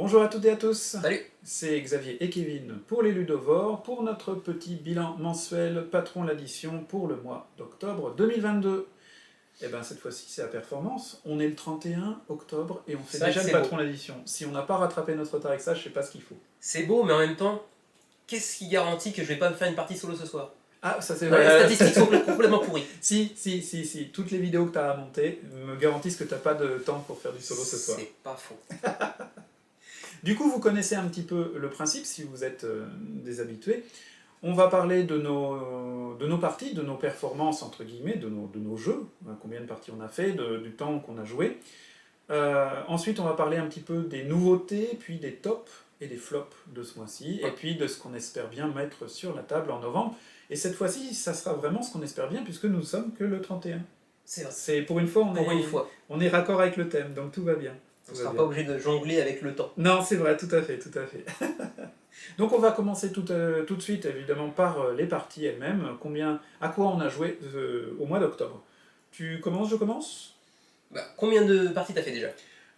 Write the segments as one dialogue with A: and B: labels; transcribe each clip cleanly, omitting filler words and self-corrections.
A: Bonjour à toutes et à tous.
B: Salut.
A: C'est Xavier et Kevin pour les Ludovores, pour notre petit bilan mensuel Patron l'addition pour le mois d'octobre 2022. Et bien cette fois-ci c'est la performance, on est le 31 octobre et on fait déjà le Patron l'addition. Si on n'a pas rattrapé notre retard avec ça, je sais pas ce qu'il faut.
B: C'est beau, mais en même temps, qu'est-ce qui garantit que je vais pas me faire une partie solo ce soir?
A: Ah, ça c'est
B: vrai. Les statistiques sont complètement pourries.
A: Si. Toutes les vidéos que tu as à monter me garantissent que tu n'as pas de temps pour faire du solo ce soir.
B: C'est pas faux.
A: Du coup, vous connaissez un petit peu le principe si vous êtes des habitués. On va parler de nos parties, de nos performances, entre guillemets, de nos jeux, combien de parties on a fait, du temps qu'on a joué. Ensuite, on va parler un petit peu des nouveautés, puis des tops et des flops de ce mois-ci, et puis de ce qu'on espère bien mettre sur la table en novembre. Et cette fois-ci, ça sera vraiment ce qu'on espère bien, puisque nous ne sommes que le 31.
B: C'est vrai.
A: C'est pour une fois, on est raccord avec le thème, donc tout va bien.
B: On ne sera pas obligé de jongler avec le temps.
A: Non, c'est vrai, tout à fait. Donc on va commencer tout de suite, évidemment, par les parties elles-mêmes. À quoi on a joué au mois d'octobre. Tu commences, je commence ?
B: Combien de parties t'as fait déjà?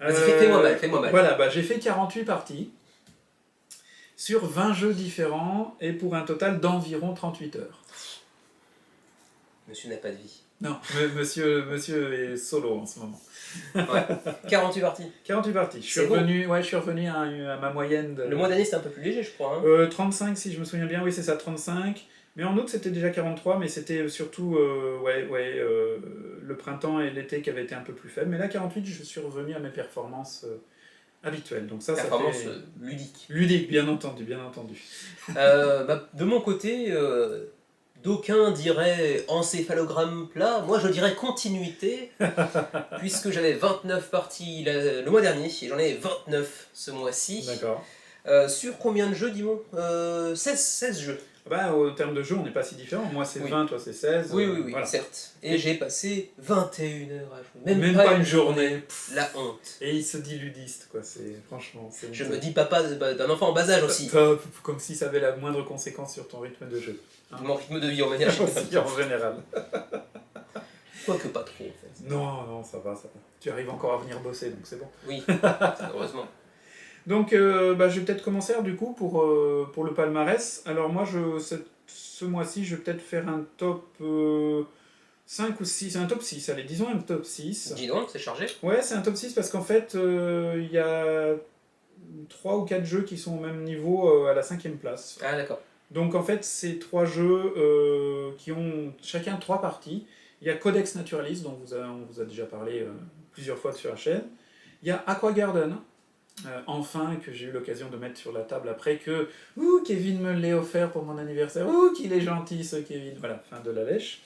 B: Vas-y, fais-moi mal.
A: Voilà, j'ai fait 48 parties, sur 20 jeux différents, et pour un total d'environ 38 heures.
B: Monsieur n'a pas de vie.
A: Non, monsieur est solo en ce moment.
B: Ouais. 48 parties.
A: 48 parties. Je suis revenu à ma moyenne.
B: Le mois dernier c'était un peu plus léger, je crois. Hein.
A: 35 si je me souviens bien, oui c'est ça, 35. Mais en août c'était déjà 43, mais c'était surtout le printemps et l'été qui avaient été un peu plus faibles. Mais là 48, je suis revenu à mes performances habituelles. Donc ça fait...
B: ludique.
A: Ludique, bien entendu.
B: De mon côté... D'aucuns diraient encéphalogramme plat, moi je dirais continuité, puisque j'avais 29 parties le mois dernier, et j'en ai 29 ce mois-ci.
A: D'accord.
B: Sur combien de jeux, dis-moi 16 jeux.
A: Au terme de jeu, on n'est pas si différents. Moi c'est 20, toi c'est 16.
B: Oui, voilà. Certes. Et j'ai passé 21 heures à jouer. Même pas une journée. La honte.
A: Et il se dit ludiste, quoi. Franchement...
B: Je me dis papa d'un enfant en bas âge aussi.
A: Comme si ça avait la moindre conséquence sur ton rythme de jeu.
B: Mon rythme de vie en manière générale.
A: En général.
B: Quoique pas trop, en fait.
A: Non, ça va. Tu arrives encore à venir bosser, donc c'est bon.
B: Oui, heureusement.
A: Donc, je vais peut-être commencer du coup pour le palmarès. Alors moi, ce mois-ci, je vais peut-être faire un top 5 ou 6, un top 6, allez, disons un top 6.
B: Dis donc, c'est chargé.
A: Ouais, c'est un top 6 parce qu'en fait, il y a 3 ou 4 jeux qui sont au même niveau à la 5e place.
B: Ah d'accord.
A: Donc en fait, c'est 3 jeux qui ont chacun 3 parties. Il y a Codex Naturalist, dont on vous a déjà parlé plusieurs fois sur la chaîne. Il y a Aqua Garden, enfin, que j'ai eu l'occasion de mettre sur la table après que Kevin me l'ait offert pour mon anniversaire. Qu'il est gentil ce Kevin. Voilà, fin de la lèche.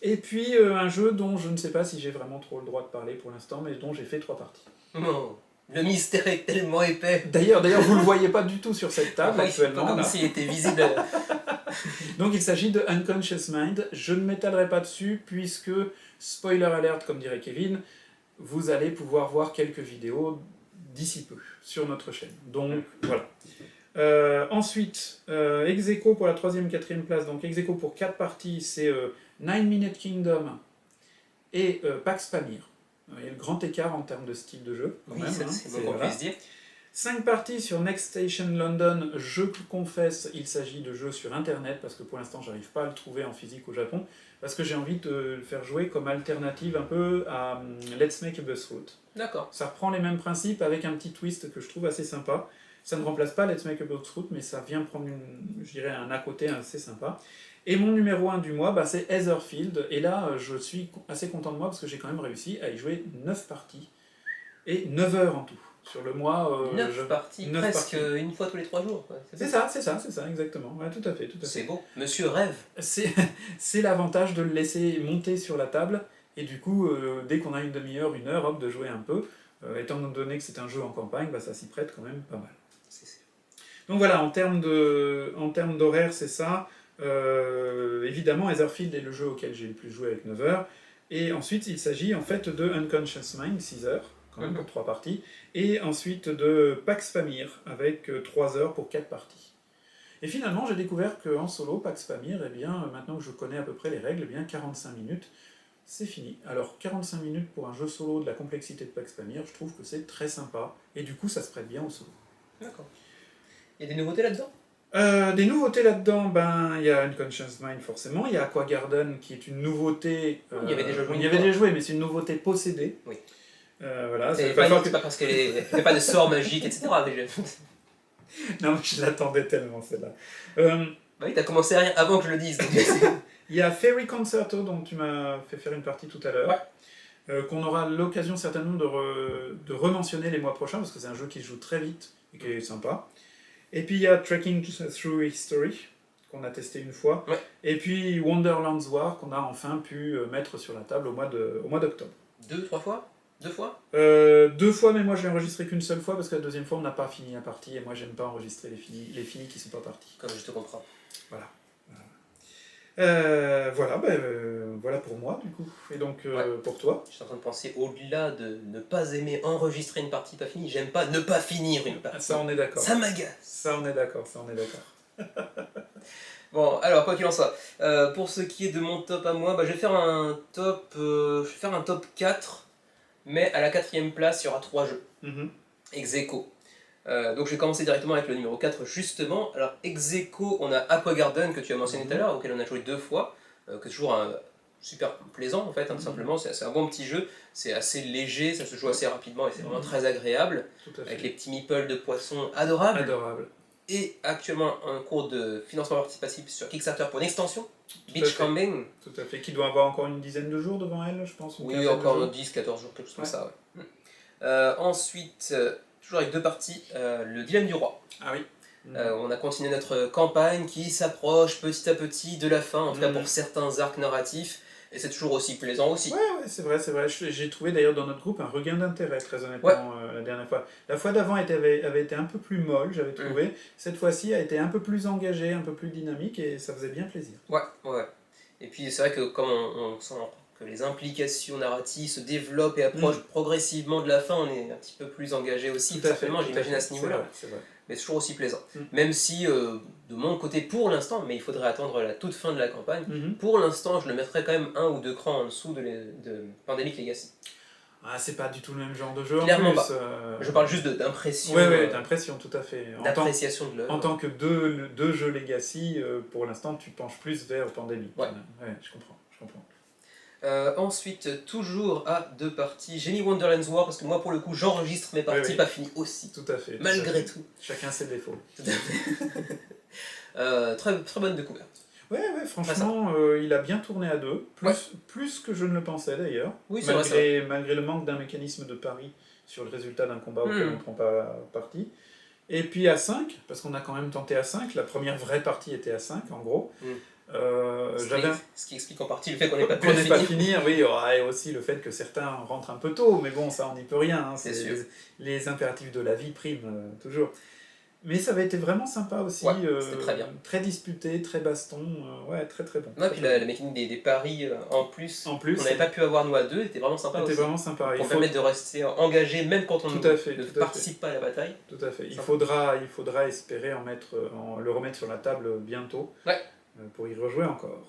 A: Et puis un jeu dont je ne sais pas si j'ai vraiment trop le droit de parler pour l'instant, mais dont j'ai fait 3 parties.
B: Non. Le mystère est tellement épais.
A: D'ailleurs, vous ne le voyez pas du tout sur cette table actuellement.
B: Pas comme s'il était visible.
A: Donc il s'agit de Unconscious Mind. Je ne m'étalerai pas dessus puisque, spoiler alert comme dirait Kevin, vous allez pouvoir voir quelques vidéos d'ici peu sur notre chaîne. Donc voilà. Ensuite, ex-aequo pour la 3e et 4e place. Donc ex-aequo pour 4 parties, c'est 9 Minute Kingdom et Pax Pamir. Il y a le grand écart en termes de style de jeu.
B: Oui, c'est bon qu'on puisse dire.
A: 5 parties sur Next Station London. Je confesse, il s'agit de jeux sur internet parce que pour l'instant j'arrive pas à le trouver en physique au Japon parce que j'ai envie de le faire jouer comme alternative un peu à Let's Make a Bus Route.
B: D'accord.
A: Ça reprend les mêmes principes avec un petit twist que je trouve assez sympa. Ça ne remplace pas Let's Make a Bus Route, mais ça vient prendre un à côté assez sympa. Et mon numéro 1 du mois, c'est Heatherfield. Et là, je suis assez content de moi parce que j'ai quand même réussi à y jouer 9 parties et 9 heures en tout. Sur le mois...
B: 9 parties, presque une fois tous les 3 jours.
A: C'est ça, exactement. Ouais, tout à fait.
B: C'est beau. Monsieur rêve.
A: C'est l'avantage de le laisser monter sur la table. Et du coup, dès qu'on a une demi-heure, 1 heure, hop, de jouer un peu. Étant donné que c'est un jeu en campagne, ça s'y prête quand même pas mal. Donc voilà, en termes d'horaire, c'est ça. Évidemment, Heatherfield est le jeu auquel j'ai le plus joué avec 9 heures. Et ensuite, il s'agit en fait de Unconscious Mind, 6 heures, quand même pour 3 parties. Et ensuite de Pax Pamir, avec 3 heures pour 4 parties. Et finalement, j'ai découvert qu'en solo, Pax Pamir, maintenant que je connais à peu près les règles, 45 minutes, c'est fini. Alors, 45 minutes pour un jeu solo de la complexité de Pax Pamir, je trouve que c'est très sympa. Et du coup, ça se prête bien au solo.
B: D'accord. Il y a des nouveautés là-dedans?
A: Des nouveautés là-dedans, ben il y a Unconscious Mind forcément, il y a Aqua Garden qui est une nouveauté.
B: Il y avait déjà joué
A: on
B: une
A: y avait
B: fois.
A: déjà joué, mais c'est une nouveauté possédée.
B: Oui.
A: Voilà,
B: C'est
A: va falloir
B: pas, pas parce qu'elle fait pas de sorts magiques, etc. Mais
A: Non, mais je l'attendais tellement celle-là. Euh,
B: bah oui, t'as commencé à rien avant que je le dise. Donc...
A: Il y a Fairy Concerto dont tu m'as fait faire une partie tout à l'heure.
B: Ouais.
A: Qu'on aura l'occasion certainement de re-mentionner les mois prochains parce que c'est un jeu qui se joue très vite et qui est sympa. Et puis il y a Trekking Through History qu'on a testé une fois.
B: Ouais.
A: Et puis Wonderland's War qu'on a enfin pu mettre sur la table au mois d'octobre.
B: 2-3 fois? 2 fois?
A: 2 fois, mais moi je l'ai enregistré qu'une seule fois parce que la deuxième fois on n'a pas fini la partie et moi j'aime pas enregistrer les finis qui sont pas partis.
B: Comme je te comprends.
A: Voilà. Voilà pour moi du coup. Et donc pour toi?
B: Je suis en train de penser, au-delà de ne pas aimer enregistrer une partie pas finie, j'aime pas ne pas finir une partie.
A: Ça on est d'accord.
B: Ça m'agace.
A: Ça on est d'accord.
B: Bon, alors quoi qu'il en soit, pour ce qui est de mon top à moi, bah, je vais faire un top 4, mais à la 4ème place, il y aura 3 jeux. Ex aequo. Donc je vais commencer directement avec le numéro 4 justement. Alors ex aequo, on a Aqua Garden que tu as mentionné tout à l'heure, auquel on a joué 2 fois, que c'est toujours super plaisant en fait, tout simplement. C'est un bon petit jeu, c'est assez léger, ça se joue assez rapidement et c'est vraiment très agréable, avec les petits meeples de poissons adorables.
A: Adorable.
B: Et actuellement un cours de financement participatif sur Kickstarter pour une extension, Beachcombing.
A: Tout à fait, qui doit avoir encore une dizaine de jours devant elle, je pense.
B: Oui, encore 10-14 jours, quelque chose comme ça. Ouais. Ensuite, toujours avec 2 parties, le dilemme du roi.
A: Ah oui.
B: On a continué notre campagne qui s'approche petit à petit de la fin, en tout cas pour certains arcs narratifs, et c'est toujours aussi plaisant aussi.
A: Ouais, c'est vrai. J'ai trouvé d'ailleurs dans notre groupe un regain d'intérêt, très honnêtement, la dernière fois. La fois d'avant avait été un peu plus molle, j'avais trouvé. Cette fois-ci a été un peu plus engagée, un peu plus dynamique, et ça faisait bien plaisir.
B: Ouais. Et puis c'est vrai que comme on sent que les implications narratives se développent et approchent progressivement de la fin, on est un petit peu plus engagé aussi, certainement, j'imagine à ce niveau-là.
A: C'est vrai.
B: Mais c'est toujours aussi plaisant. Même si, de mon côté, pour l'instant, mais il faudrait attendre la toute fin de la campagne, pour l'instant, je le mettrais quand même 1 ou 2 crans en dessous de Pandemic Legacy.
A: Ah, c'est pas du tout le même genre de jeu.
B: Clairement
A: en plus,
B: pas. Je parle juste d'impression.
A: Ouais, d'impression, tout à fait.
B: D'appréciation de l'œuvre.
A: En tant que deux jeux Legacy, pour l'instant, tu penches plus vers Pandemic.
B: Ouais,
A: je comprends.
B: Ensuite, toujours à 2 parties, j'ai mis Wonderland's War parce que moi, pour le coup, j'enregistre mes parties pas finies aussi.
A: Tout à fait.
B: Malgré tout.
A: Chacun ses défauts.
B: Tout à fait. Très, très bonne découverte.
A: Ouais, franchement, il a bien tourné à 2, plus que je ne le pensais d'ailleurs.
B: Oui,
A: malgré le manque d'un mécanisme de pari sur le résultat d'un combat auquel on ne prend pas parti. Et puis à 5, parce qu'on a quand même tenté à 5, la première vraie partie était à 5 en gros.
B: Ce qui explique en partie le fait qu'on n'ait pas pu
A: finir, oui, et aussi le fait que certains rentrent un peu tôt, mais bon, ça on n'y peut rien, hein, les impératifs de la vie priment toujours. Mais ça avait été vraiment sympa aussi,
B: c'était très bien.
A: Très disputé, très baston, très très bon.
B: Puis la mécanique des paris en plus on n'avait pas pu avoir nous à 2, était vraiment sympa aussi.
A: Vraiment sympa.
B: Pour permettre de rester engagé même quand on ne participe pas à la bataille.
A: Tout à fait. Il faudra espérer le remettre sur la table bientôt. Pour y rejouer encore.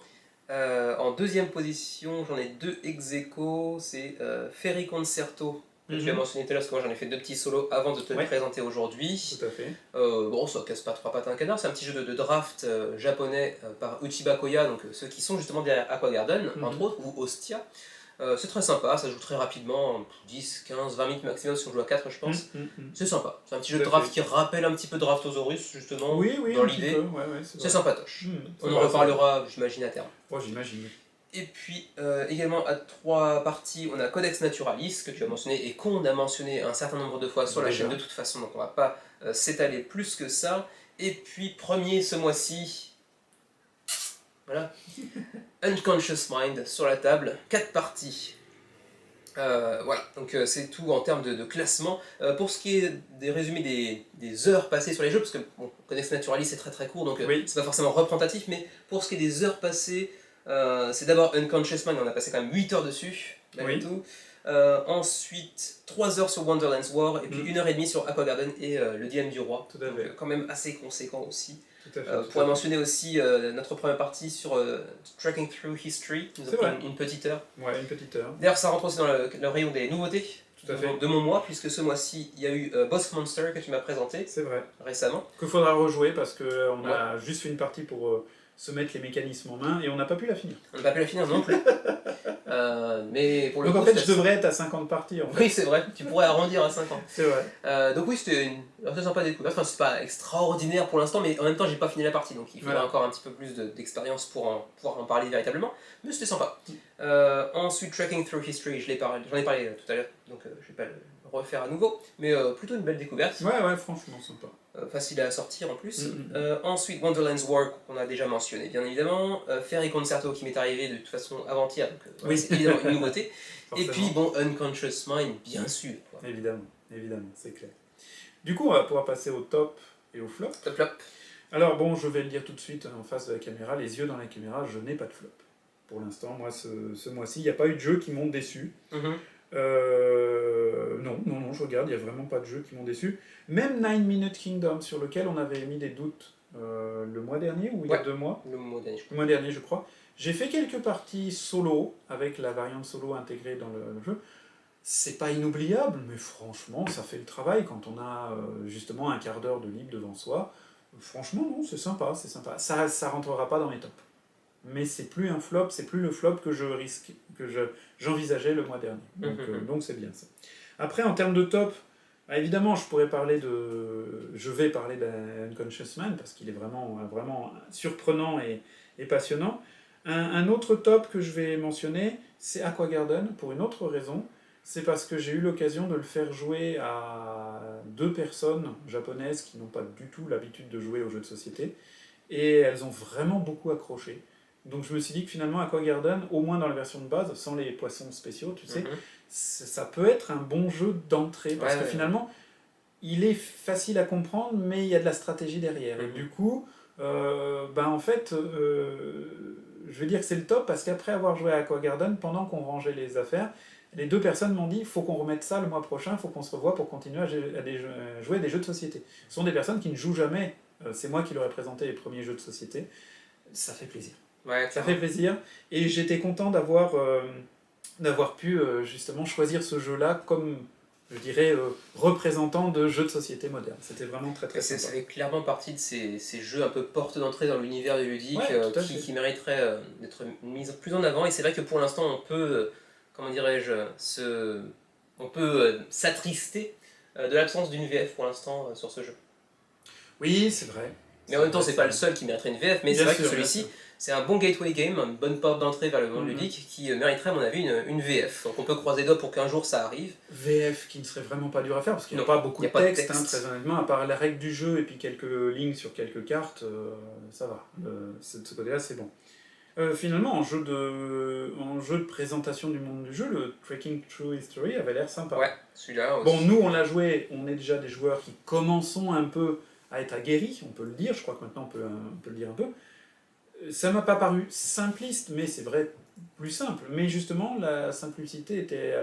B: En 2ème position, j'en ai 2 ex aequo, c'est Fairy Concerto, que tu as mentionné tout à l'heure, parce que moi j'en ai fait 2 petits solos avant de te le présenter aujourd'hui.
A: Tout à fait.
B: Bon, ça casse pas 3 pattes à un canard, c'est un petit jeu de draft japonais par Uchiba Koya, donc ceux qui sont justement derrière Aqua Garden, entre autres, ou Ostia. C'est très sympa, ça joue très rapidement, 10, 15, 20 minutes maximum si on joue à 4 je pense. C'est sympa, c'est un petit jeu de draft qui rappelle un petit peu Draftosaurus justement, dans l'idée. C'est sympatoche. On en reparlera j'imagine à terme.
A: J'imagine.
B: Et puis également à 3 parties, on a Codex Naturalis que tu as mentionné et qu'on a mentionné un certain nombre de fois sur la chaîne de toute façon, donc on va pas s'étaler plus que ça. Et puis premier ce mois-ci, voilà, Unconscious Mind sur la table, 4 parties. Voilà, donc c'est tout en termes de classement. Pour ce qui est des résumés des heures passées sur les jeux, parce que Codex Naturalis c'est très très court, donc c'est pas forcément représentatif, mais pour ce qui est des heures passées, c'est d'abord Unconscious Mind, on a passé quand même 8 heures dessus, malgré tout. Ensuite, 3 heures sur Wonderland's War, et puis 1h30 sur Aqua Garden et le dilemme du roi. Donc quand même assez conséquent aussi. On pourrait mentionner aussi notre première partie sur Trekking Through History, qui nous a pris une petite heure.
A: Une petite heure.
B: D'ailleurs, ça rentre aussi dans le rayon des nouveautés.
A: Tout à fait.
B: de mon mois, puisque ce mois-ci, il y a eu Boss Monster que tu m'as présenté
A: C'est vrai.
B: récemment.
A: Qu'il faudra rejouer parce qu'on a juste fait une partie pour se mettre les mécanismes en main et on n'a pas pu la finir.
B: On n'a pas pu la finir non plus. Mais pour le
A: Donc
B: coup,
A: en fait, je devrais être à 50 parties en fait.
B: Oui, c'est vrai, tu pourrais arrondir à 50.
A: C'est vrai.
B: Donc oui, c'était une assez sympa découverte. Enfin, c'est pas extraordinaire pour l'instant, mais en même temps, j'ai pas fini la partie, donc il faudra encore un petit peu plus d'expérience pour pouvoir en parler véritablement. Mais c'était sympa. Ensuite, Trekking Through History, j'en ai parlé tout à l'heure, donc je vais pas le refaire à nouveau. Mais plutôt une belle découverte.
A: Ouais, franchement, sympa.
B: Facile à sortir en plus. Ensuite, Wonderland's War, qu'on a déjà mentionné, bien évidemment. Fairy Concerto, qui m'est arrivé de toute façon avant-hier, donc
A: oui.
B: c'est évidemment une nouveauté. Et puis, bon, Unconscious Mind, bien sûr. Quoi.
A: Évidemment, c'est clair. Du coup, on va pouvoir passer au top et au flop.
B: Top flop.
A: Alors bon, je vais le dire tout de suite en face de la caméra, les yeux dans la caméra, je n'ai pas de flop. Pour l'instant, moi, ce mois-ci, il n'y a pas eu de jeux qui m'ont déçu. Non, je regarde, il n'y a vraiment pas de jeux qui m'ont déçu. Même 9 Minute Kingdom, sur lequel on avait mis des doutes le mois dernier, ou il y a 2 mois.
B: Le mois
A: dernier, je crois. J'ai fait quelques parties solo, avec la variante solo intégrée dans le jeu. C'est pas inoubliable, mais franchement, ça fait le travail quand on a justement un quart d'heure de libre devant soi. Franchement, non, c'est sympa. Ça rentrera pas dans mes tops. Mais c'est plus un flop, c'est plus le flop que j'envisageais le mois dernier. Donc c'est bien ça. Après, en termes de top, évidemment, je vais parler d'Unconscious Man, parce qu'il est vraiment surprenant et passionnant. Un autre top que je vais mentionner, c'est Aquagarden, pour une autre raison. C'est parce que j'ai eu l'occasion de le faire jouer à 2 personnes japonaises qui n'ont pas du tout l'habitude de jouer aux jeux de société. Et elles ont vraiment beaucoup accroché. Donc je me suis dit que finalement Aquagarden, au moins dans la version de base, sans les poissons spéciaux, tu sais, ça peut être un bon jeu d'entrée. Parce que finalement, il est facile à comprendre, mais il y a de la stratégie derrière. Et du coup, en fait, je veux dire que c'est le top, parce qu'après avoir joué à Aquagarden, pendant qu'on rangeait les affaires, les 2 personnes m'ont dit « il faut qu'on remette ça le mois prochain, il faut qu'on se revoie pour continuer à jouer à des jeux de société ». Ce sont des personnes qui ne jouent jamais, c'est moi qui leur ai présenté les premiers jeux de société. Ça fait plaisir. Ça fait plaisir, et j'étais content d'avoir pu justement choisir ce jeu-là comme, je dirais, représentant de jeux de société modernes. C'était vraiment très très sympa.
B: Ça fait clairement partie de ces jeux un peu porte d'entrée dans l'univers du ludique, qui mériteraient d'être mis plus en avant, et c'est vrai que pour l'instant on peut, comment dirais-je, on peut s'attrister de l'absence d'une VF pour l'instant sur ce jeu.
A: Oui, c'est vrai.
B: Mais en même temps, c'est pas le seul qui mériterait une VF, mais c'est vrai que celui-ci, c'est un bon gateway game, une bonne porte d'entrée vers le monde ludique qui mériterait, à mon avis, une VF. Donc on peut croiser les doigts pour qu'un jour ça arrive.
A: VF qui ne serait vraiment pas dur à faire, parce qu'il n'y a pas beaucoup de texte, très honnêtement, à part la règle du jeu et puis quelques lignes sur quelques cartes, ça va. De ce côté-là, c'est bon. Finalement, en jeu de présentation du monde du jeu, le Trekking Through History avait l'air sympa.
B: Ouais, celui-là aussi.
A: Bon, nous, on l'a joué, on est déjà des joueurs qui commençons un peu à être aguerris, on peut le dire, je crois que maintenant on peut le dire un peu. Ça m'a pas paru simpliste, mais c'est vrai, plus simple. Mais justement, la simplicité était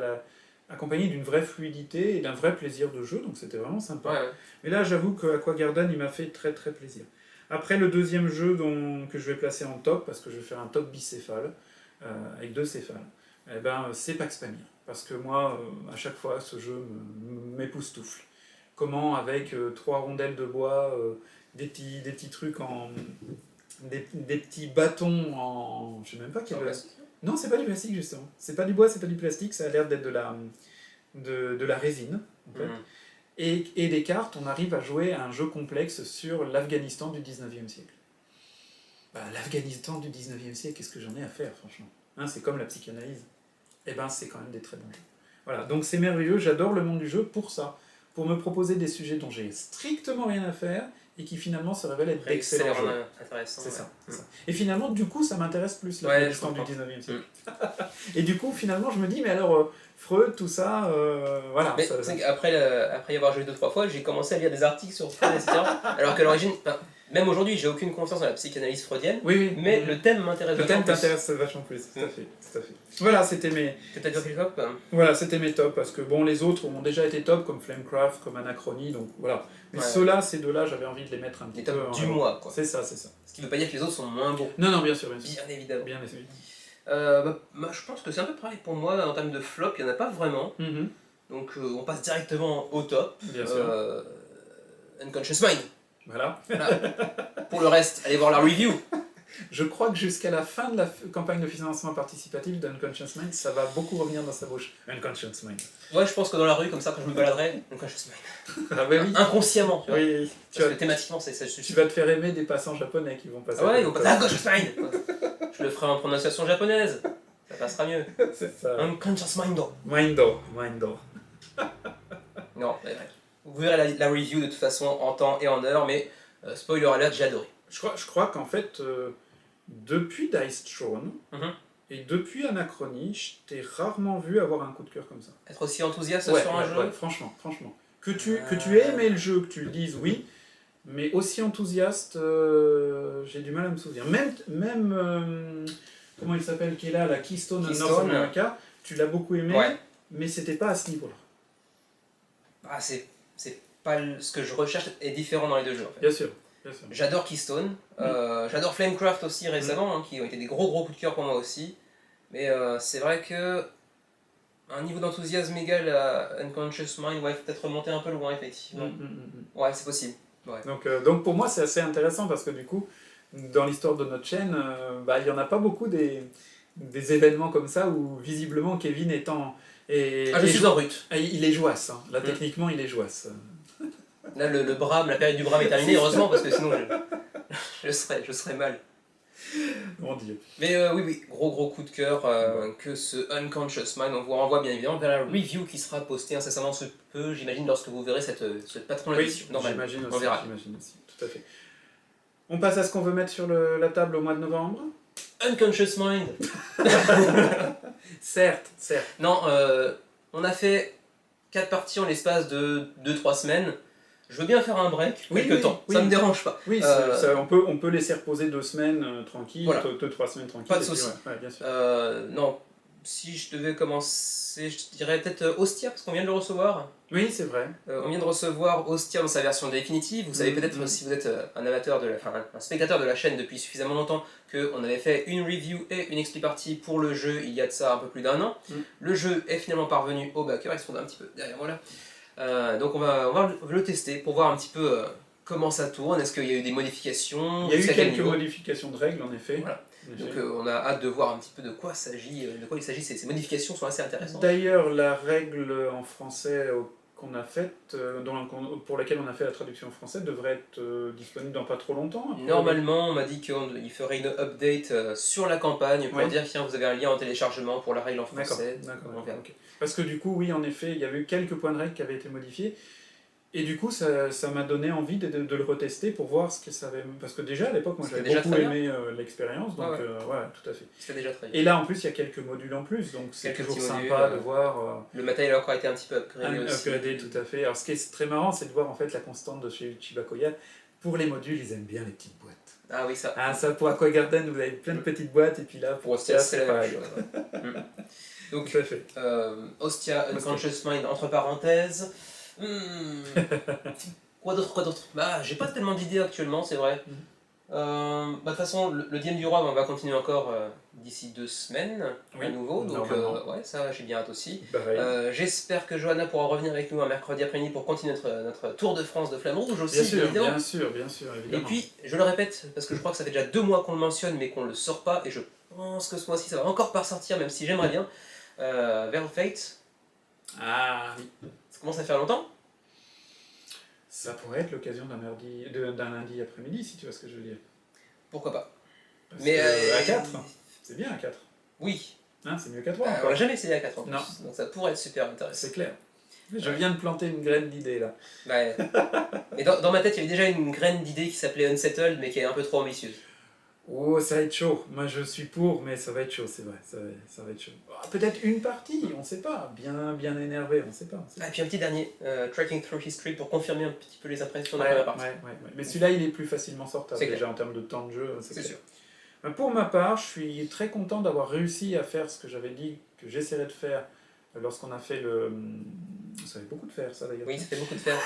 A: accompagnée d'une vraie fluidité et d'un vrai plaisir de jeu, donc c'était vraiment sympa.
B: Ouais.
A: Mais là, j'avoue que Aquagarden, il m'a fait très très plaisir. Après, le deuxième jeu que je vais placer en top, parce que je vais faire un top bicéphale, avec 2 céphales, c'est Pax Pamir. Parce que moi, à chaque fois, ce jeu m'époustoufle. Comment, avec 3 rondelles de bois, des petits trucs des petits bâtons en... je sais même pas quel... Non, c'est pas du plastique, justement. C'est pas du bois, c'est pas du plastique, ça a l'air d'être de la résine, en fait. Et des cartes, on arrive à jouer à un jeu complexe sur l'Afghanistan du 19e siècle. L'Afghanistan du 19e siècle, qu'est-ce que j'en ai à faire, franchement, c'est comme la psychanalyse. C'est quand même des très bons jeux. Voilà, donc c'est merveilleux, j'adore le monde du jeu pour ça. Pour me proposer des sujets dont j'ai strictement rien à faire, et qui finalement se révèlent être d'excellents jeux. C'est ça. Et finalement, du coup, ça m'intéresse plus l'Afghanistan du 19e siècle. Et du coup, finalement, je me dis, mais alors, Freud, tout ça, voilà.
B: Mais après y avoir joué 2-3 fois, j'ai commencé à lire des articles sur Freud, etc. Alors qu'à l'origine, même aujourd'hui, j'ai aucune confiance dans la psychanalyse freudienne, mais le thème m'intéresse vachement plus.
A: Le thème t'intéresse vachement plus, tout à fait. Voilà, c'était mes... Voilà, c'était mes tops, parce que bon, les autres ont déjà été top, comme Flamecraft, comme Anachronie, donc voilà. Mais ceux-là, ces 2-là, j'avais envie de les mettre un petit peu...
B: Les tops du mois, quoi.
A: C'est ça.
B: Ce qui ne veut pas dire que les autres sont moins bons.
A: Non, bien sûr.
B: Bien évidemment.
A: Bien évidemment.
B: Je pense que c'est un peu pareil pour moi, en termes de flop, il n'y en a pas vraiment. Donc on passe directement au top.
A: Bien sûr.
B: Unconscious Mind.
A: Voilà.
B: Voilà. Pour le reste, allez voir la review.
A: Je crois que jusqu'à la fin de la campagne de financement participatif d'Unconscious Mind, ça va beaucoup revenir dans sa bouche. Unconscious Mind.
B: Ouais, je pense que dans la rue, comme ça, quand je me baladerai, Unconscious Mind.
A: Ah bah oui.
B: Inconsciemment, tu vois.
A: Oui, oui.
B: Parce que thématiquement, c'est ça.
A: Tu vas te faire aimer des passants japonais qui vont passer.
B: Ah ouais, ils vont passer Unconscious Mind. Je le ferai en prononciation japonaise. Ça passera mieux.
A: C'est ça.
B: Unconscious Mind.
A: Mindo. Mindo.
B: Non, mais bref. Vous verrez la review de toute façon en temps et en heure, mais spoiler alert, j'ai adoré.
A: Je crois qu'en fait, depuis Dice Throne
B: Mhm.
A: et depuis Anachronie, je t'ai rarement vu avoir un coup de cœur comme ça.
B: Être aussi enthousiaste
A: Ouais,
B: sur un jeu.
A: ouais, franchement. Que tu aies aimé le jeu, que tu le dises, oui, mais aussi enthousiaste, j'ai du mal à me souvenir. Même comment il s'appelle, qui est là, la Keystone of North
B: Keystone.
A: America, tu l'as beaucoup aimé,
B: Ouais.
A: mais c'était pas à ce niveau-là.
B: Ah, c'est pas ce que je recherche est différent dans les deux jeux en fait.
A: Bien sûr, bien sûr.
B: J'adore Keystone, j'adore Flamecraft aussi récemment, hein, qui ont été des gros coups de cœur pour moi aussi. Mais c'est vrai que un niveau d'enthousiasme égal à Unconscious Mind, ouais, faut peut-être remonter un peu loin effectivement. Ouais, c'est possible. Ouais.
A: Donc pour moi c'est assez intéressant parce que du coup, dans l'histoire de notre chaîne, il n'y en a pas beaucoup des événements comme ça où visiblement Kevin étant...
B: Je suis en rut.
A: Il est jouasse, hein. Là techniquement il est jouasse.
B: Là le brame, la période du brame est terminée, heureusement, parce que sinon je serais mal.
A: Mon Dieu.
B: Mais oui, gros coup de cœur que ce Unconscious Mind. On vous renvoie bien évidemment vers la review qui sera postée incessamment sous peu, j'imagine, lorsque vous verrez ce patron de l'édition.
A: J'imagine
B: on verra.
A: aussi, tout à fait. On passe à ce qu'on veut mettre sur la table au mois de novembre.
B: Unconscious Mind.
A: Certes.
B: Non, on a fait 4 parties en l'espace de 2-3 semaines. Je veux bien faire un break, quelques temps, ça me dérange pas.
A: Oui, on peut laisser reposer 2 semaines tranquilles,
B: voilà.
A: 2-3 semaines tranquilles.
B: Pas de soucis.
A: Ouais, bien sûr.
B: Non, si je devais commencer, je dirais peut-être Ostia, parce qu'on vient de le recevoir.
A: Oui, c'est vrai.
B: On vient de recevoir Ostia dans sa version définitive. Vous savez peut-être, si vous êtes un amateur un spectateur de la chaîne depuis suffisamment longtemps, qu'on avait fait une review et une expli partie pour le jeu il y a de ça un peu plus d'1 an. Le jeu est finalement parvenu au backer, il se trouve un petit peu derrière moi là. Donc on va le tester pour voir un petit peu comment ça tourne, est-ce qu'il y a eu des modifications.
A: Il y a eu quelques modifications de règles en effet.
B: Voilà. Donc on a hâte de voir un petit peu de quoi il s'agit. Ces modifications sont assez intéressantes.
A: D'ailleurs, la règle en français qu'on a faite, pour laquelle on a fait la traduction en français, devrait être disponible dans pas trop longtemps.
B: Normalement, on m'a dit qu'il ferait une update sur la campagne pour dire tiens, vous avez un lien en téléchargement pour la règle en français.
A: D'accord. Okay. Parce que du coup, oui, en effet, il y avait eu quelques points de règle qui avaient été modifiés. Et du coup, ça m'a donné envie de le retester pour voir ce que ça avait... Parce que déjà, à l'époque, moi, j'avais beaucoup aimé l'expérience, donc ouais, tout à fait.
B: C'était déjà très bien.
A: Et là, en plus, il y a quelques modules en plus, donc c'est toujours sympa de voir...
B: Le matériel a encore été un petit peu upgradé aussi.
A: Upgradé, tout à fait. Alors, ce qui est très marrant, c'est de voir, en fait, la constante de chez Chibakoya. Pour les modules, ils aiment bien les petites boîtes.
B: Ah oui, ça.
A: Ah, ça, pour Aqua Garden, vous avez plein de petites boîtes, et puis là, pour Ostia, c'est pas...
B: Donc,
A: tout à fait.
B: Ostia, Unconscious Mind, entre parenthèses... Quoi d'autre j'ai pas tellement d'idées actuellement, c'est vrai. De toute façon, le DM du Roi, on va continuer encore d'ici 2 semaines à nouveau, donc ouais, ça j'ai bien hâte aussi. J'espère que Johanna pourra revenir avec nous un mercredi après-midi pour continuer notre tour de France de Flamme Rouge aussi,
A: bien sûr, évidemment.
B: Et puis, je le répète, parce que je crois que ça fait déjà 2 mois qu'on le mentionne, mais qu'on le sort pas, et je pense que ce mois-ci ça va encore pas ressortir, même si j'aimerais bien. Veil of Fate.
A: Ah oui.
B: Ça commence à faire longtemps.
A: Ça pourrait être l'occasion d'un lundi après-midi, si tu vois ce que je veux dire.
B: Pourquoi pas.
A: Mais à 4, c'est bien à 4.
B: Oui.
A: Hein, c'est mieux qu'à 3.
B: On l'a jamais essayé à 4 en plus.
A: Non.
B: Donc ça pourrait être super intéressant.
A: C'est clair. Je viens de planter une graine d'idée là.
B: Ouais. Et dans ma tête, il y avait déjà une graine d'idée qui s'appelait Unsettled, mais qui est un peu trop ambitieuse.
A: Oh, ça va être chaud. Moi, je suis pour, mais ça va être chaud, c'est vrai. Ça va être chaud. Oh, peut-être une partie, on sait pas. Bien énervé, on sait pas.
B: Et puis un petit dernier, Tracking Through History, pour confirmer un petit peu les impressions de la première partie.
A: Ouais. Mais celui-là, il est plus facilement sortable, déjà en termes de temps de jeu. C'est sûr. Pour ma part, je suis très content d'avoir réussi à faire ce que j'avais dit que j'essaierais de faire lorsqu'on a fait le... Ça fait beaucoup de faire, ça d'ailleurs.
B: Oui, ça fait beaucoup de faire.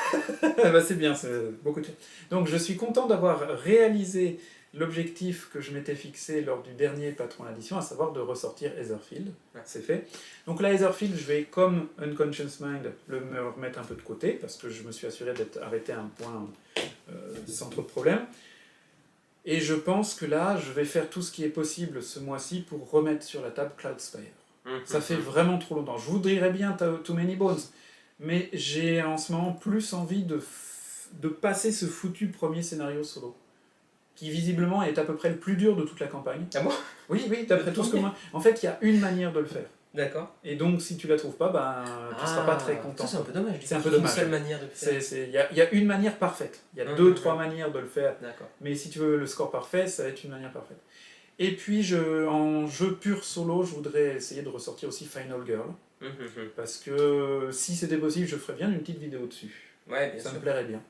A: C'est bien, c'est beaucoup de faire. Donc, je suis content d'avoir réalisé l'objectif que je m'étais fixé lors du dernier Patron Addition, à savoir de ressortir Etherfield.
B: Ouais.
A: C'est fait. Donc là, Etherfield, je vais, comme Unconscious Mind, me remettre un peu de côté, parce que je me suis assuré d'être arrêté à un point sans trop de problèmes. Et je pense que là, je vais faire tout ce qui est possible ce mois-ci pour remettre sur la table Cloudspire. Ça fait vraiment trop longtemps. Je voudrais bien Too Many Bones, mais j'ai en ce moment plus envie de passer ce foutu premier scénario solo, qui visiblement est à peu près le plus dur de toute la campagne.
B: Ah bon?
A: Oui, d'après tout ce que moi... En fait, il y a une manière de le faire.
B: D'accord.
A: Et donc, si tu la trouves pas, tu seras pas très content.
B: Ça, c'est un peu dommage.
A: C'est un peu dommage.
B: Une seule manière de le faire.
A: Il y a une manière parfaite. Il y a 2-3 manières de le faire.
B: D'accord.
A: Mais si tu veux le score parfait, ça va être une manière parfaite. Et puis, en jeu pur solo, je voudrais essayer de ressortir aussi Final Girl. Parce que si c'était possible, je ferais bien une petite vidéo dessus.
B: Ouais, bien
A: ça
B: sûr.
A: me plairait bien.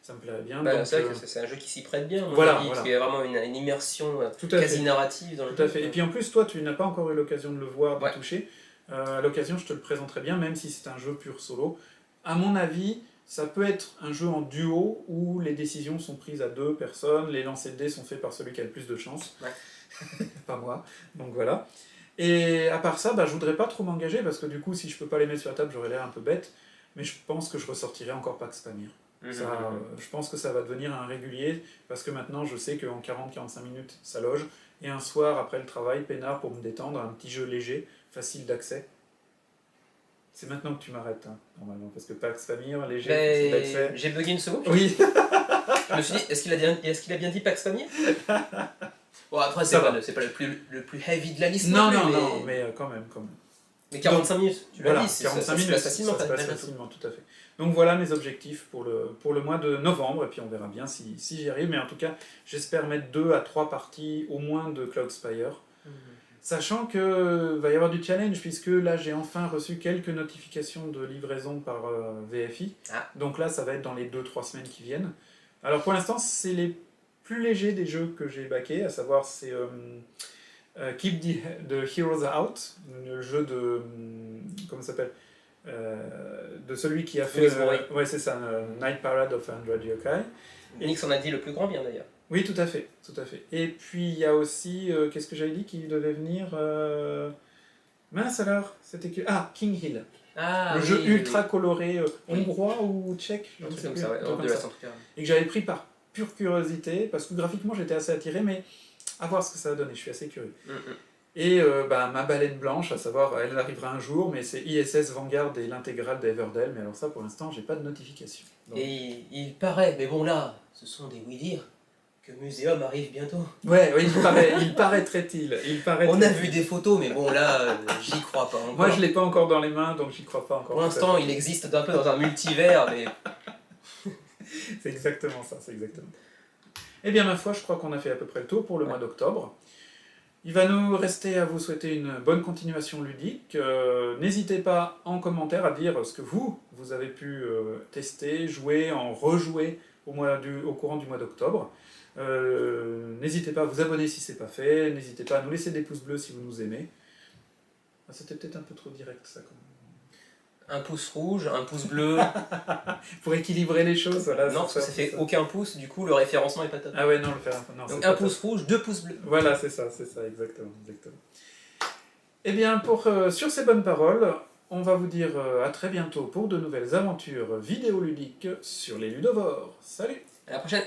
A: Ça me plairait bien.
B: Bah, c'est vrai que c'est un jeu qui s'y prête bien.
A: Voilà.
B: Parce qu'il y a vraiment une immersion
A: Tout à
B: quasi
A: fait.
B: narrative dans le jeu.
A: Tout à fait. Et puis en plus, toi, tu n'as pas encore eu l'occasion de le voir, de
B: Ouais.
A: toucher. À l'occasion, je te le présenterai bien, même si c'est un jeu pur solo. À mon avis, ça peut être un jeu en duo où les décisions sont prises à 2 personnes, les lancers de dés sont faits par celui qui a le plus de chance.
B: Ouais.
A: Pas moi. Donc voilà. Et à part ça, je voudrais pas trop m'engager parce que du coup, si je peux pas les mettre sur la table, j'aurais l'air un peu bête. Mais je pense que je ressortirai encore Pax Pamir. Je pense que ça va devenir un régulier parce que maintenant, je sais qu'en 40-45 minutes, ça loge. Et un soir, après le travail, peinard pour me détendre, un petit jeu léger, facile d'accès. C'est maintenant que tu m'arrêtes, hein, normalement, parce que Pax Pamir, léger, facile d'accès.
B: J'ai bugué une seconde.
A: Oui.
B: Je me suis dit, est-ce qu'il a bien dit Pax Pamir? Bon, après, c'est pas le plus heavy de la liste.
A: Non, mais quand même.
B: Mais 45 minutes, tu l'as
A: voilà,
B: dit,
A: 45 minutes,
B: facilement.
A: Ça se passe facilement, tout à fait. Donc voilà mes objectifs pour le mois de novembre, et puis on verra bien si j'y arrive, mais en tout cas, j'espère mettre 2 à 3 parties au moins de Cloudspire. Sachant qu'il va y avoir du challenge, puisque là j'ai enfin reçu quelques notifications de livraison par VFI. Donc là ça va être dans les 2-3 semaines qui viennent. Alors pour l'instant c'est les plus légers des jeux que j'ai backés, à savoir c'est Keep the Heroes Out, le jeu de... comment ça s'appelle de celui qui a fait... ouais c'est ça, Night Parade of 100 Yokai.
B: Nix en a dit le plus grand bien d'ailleurs.
A: Oui, tout à fait. Et puis il y a aussi, qu'est-ce que j'avais dit qui devait venir mince alors, c'était que... Ah, King Hill. Le jeu ultra coloré, hongrois ou tchèque, je ne sais plus. Et que j'avais pris par pure curiosité, parce que graphiquement j'étais assez attiré, mais à voir ce que ça va donner, je suis assez curieux. Et ma baleine blanche, à savoir, elle arrivera un jour, mais c'est ISS Vanguard et l'intégrale d'Everdell, mais alors ça pour l'instant j'ai pas de notification. Donc...
B: Et il paraît, mais bon là, ce sont des oui-dire, que Muséum arrive bientôt.
A: Ouais, oui, il paraîtrait-il.
B: On a vu des photos, mais bon là, j'y crois pas encore.
A: Moi je l'ai pas encore dans les mains, donc j'y crois pas encore.
B: Pour l'instant, il existe un peu dans un multivers, mais...
A: C'est exactement ça, c'est exactement. Eh bien ma foi, je crois qu'on a fait à peu près le tour pour le mois d'octobre. Il va nous rester à vous souhaiter une bonne continuation ludique. N'hésitez pas en commentaire à dire ce que vous avez pu tester, jouer, en rejouer au courant du mois d'octobre. N'hésitez pas à vous abonner si ce n'est pas fait, n'hésitez pas à nous laisser des pouces bleus si vous nous aimez. Ah, c'était peut-être un peu trop direct ça quand même.
B: Un pouce rouge, un pouce bleu.
A: Pour équilibrer les choses, voilà.
B: Non, parce que ça fait aucun pouce, du coup le référencement est pas top.
A: Ah ouais, non, le faire. Non,
B: donc un pouce rouge, 2 pouces bleus.
A: Voilà, c'est ça, exactement. Eh bien, sur ces bonnes paroles, on va vous dire à très bientôt pour de nouvelles aventures vidéoludiques sur les Ludovores. Salut!
B: À la prochaine!